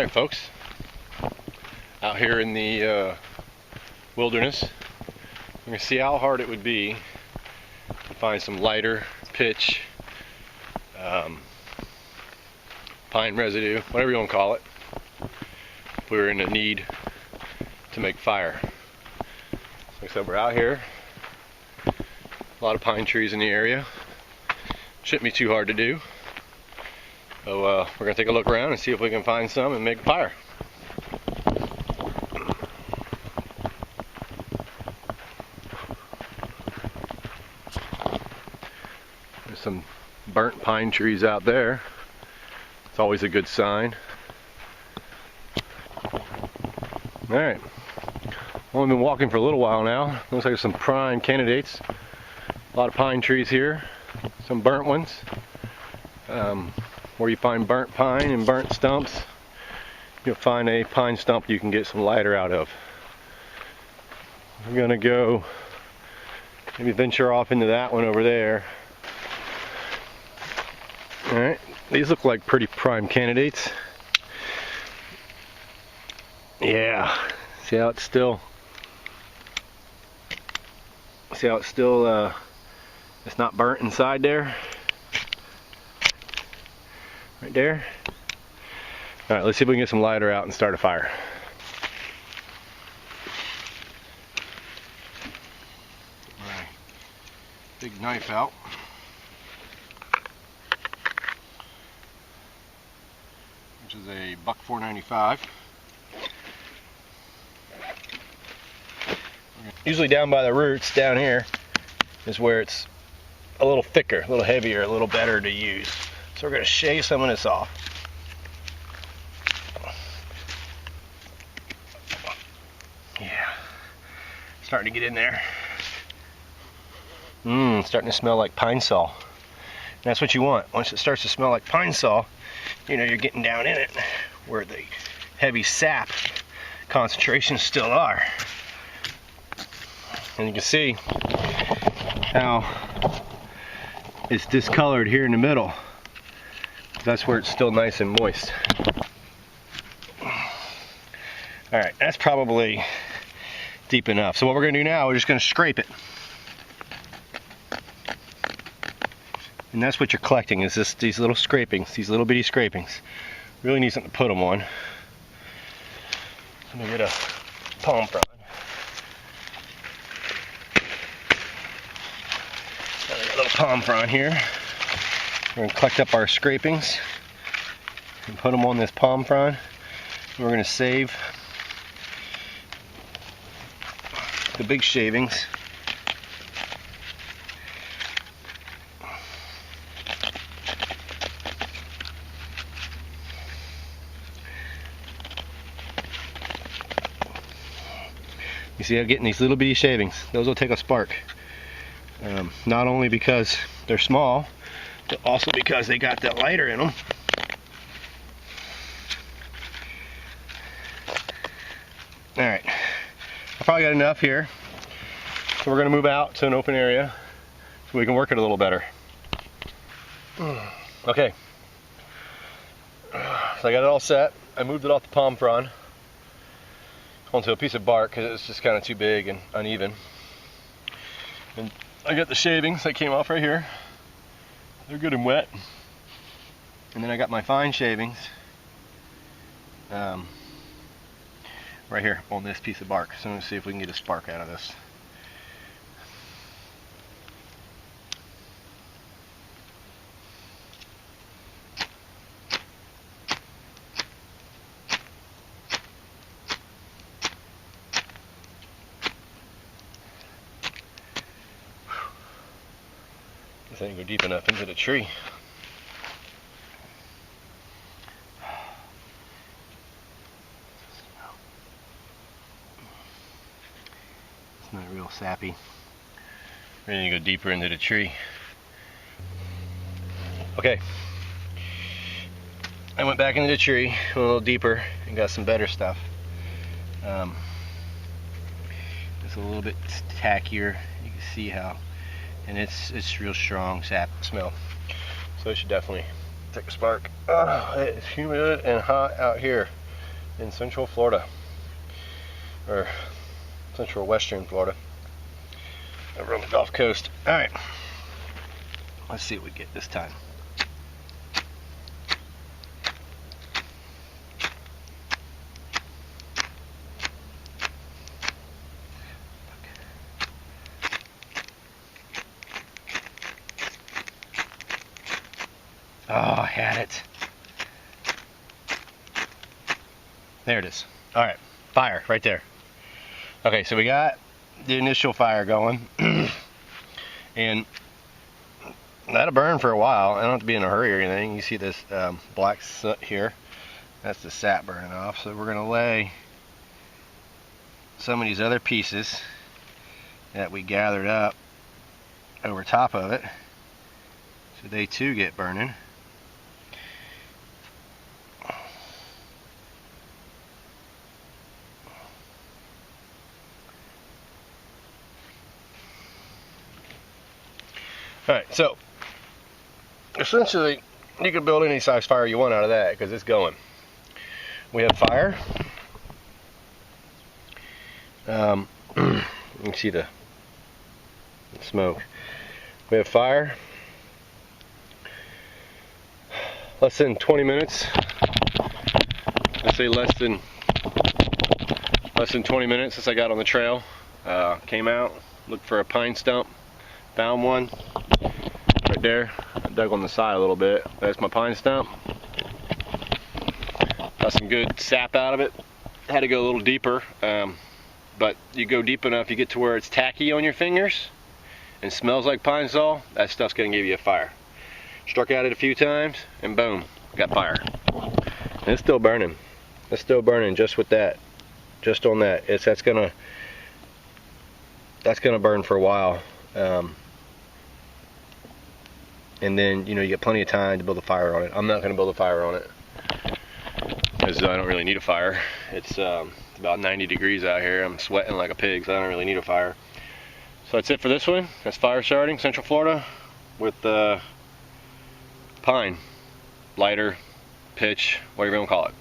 Alright folks, out here in the wilderness, we're going to see how hard it would be to find some lighter, pitch, pine residue, whatever you want to call it, if we were in a need to make fire. Like I said, we're out here, a lot of pine trees in the area, shouldn't be too hard to do. So we're going to take a look around and see if we can find some and make a fire. There's some burnt pine trees out there. It's always a good sign. Alright, only been walking for a little while now. Looks like there's some prime candidates. A lot of pine trees here, some burnt ones. Where you find burnt pine and burnt stumps, you'll find a pine stump you can get some lighter out of. I'm gonna go maybe venture off into that one over there. Alright, these look like pretty prime candidates. Yeah, see how it's still it's not burnt inside there? Right there. Alright, let's see if we can get some lighter out and start a fire. Alright, big knife out. Which is a buck $4.95. Usually down by the roots, down here, is where it's a little thicker, a little heavier, a little better to use. So we're going to shave some of this off. Yeah, starting to get in there. Starting to smell like pine saw. And that's what you want. Once it starts to smell like pine saw, you know you're getting down in it, where the heavy sap concentrations still are. And you can see how it's discolored here in the middle. That's where it's still nice and moist. Alright, that's probably deep enough. So what we're going to do now, we're just going to scrape it. And that's what you're collecting, is these little scrapings, these little bitty scrapings. Really need something to put them on. Let me get a palm frond. Got a little palm frond here. We're going to collect up our scrapings and put them on this palm frond. We're going to save the big shavings. You see, I'm getting these little bitty shavings. Those will take a spark. Not only because they're small, but also because they got that lighter in them. Alright, I probably got enough here. So we're going to move out to an open area so we can work it a little better. Okay. So I got it all set. I moved it off the palm frond onto a piece of bark because it's just kind of too big and uneven. And I got the shavings that came off right here. They're good and wet. And then I got my fine shavings right here on this piece of bark. So I'm going to see if we can get a spark out of this. This ain't go deep enough into the tree. It's not real sappy. Ready to go deeper into the tree. Okay. I went back into the tree, went a little deeper, and got some better stuff. It's a little bit tackier. You can see how, and it's real strong sap smell. So it should definitely take a spark. Oh, it's humid and hot out here. in Central Florida, or Central Western Florida, over on the Gulf Coast. All right, let's see what we get this time. Oh, I had it. There it is. All right, fire right there. Okay, so we got the initial fire going, and that'll burn for a while. I don't have to be in a hurry or anything. You see this black soot here? That's the sap burning off. So we're gonna lay some of these other pieces that we gathered up over top of it, so they too get burning. Alright, so essentially you can build any size fire you want out of that because it's going. We have fire. You can see the smoke. We have fire. Less than 20 minutes. I say less than 20 minutes since I got on the trail. Came out, looked for a pine stump, found one right there. I dug on the side a little bit. That's my pine stump. Got some good sap out of it. Had to go a little deeper, but you go deep enough, you get to where it's tacky on your fingers and smells like pine sol. That stuff's gonna give you a fire. Struck at it a few times and boom, got fire. And it's still burning. It's still burning just with that, just on that. That's gonna burn for a while. And then, you know, you get plenty of time to build a fire on it. I'm not gonna build a fire on it because I don't really need a fire. It's about 90 degrees out here. I'm sweating like a pig, so I don't really need a fire. So that's it for this one. That's fire starting, Central Florida, with pine, lighter, pitch, whatever you want to call it.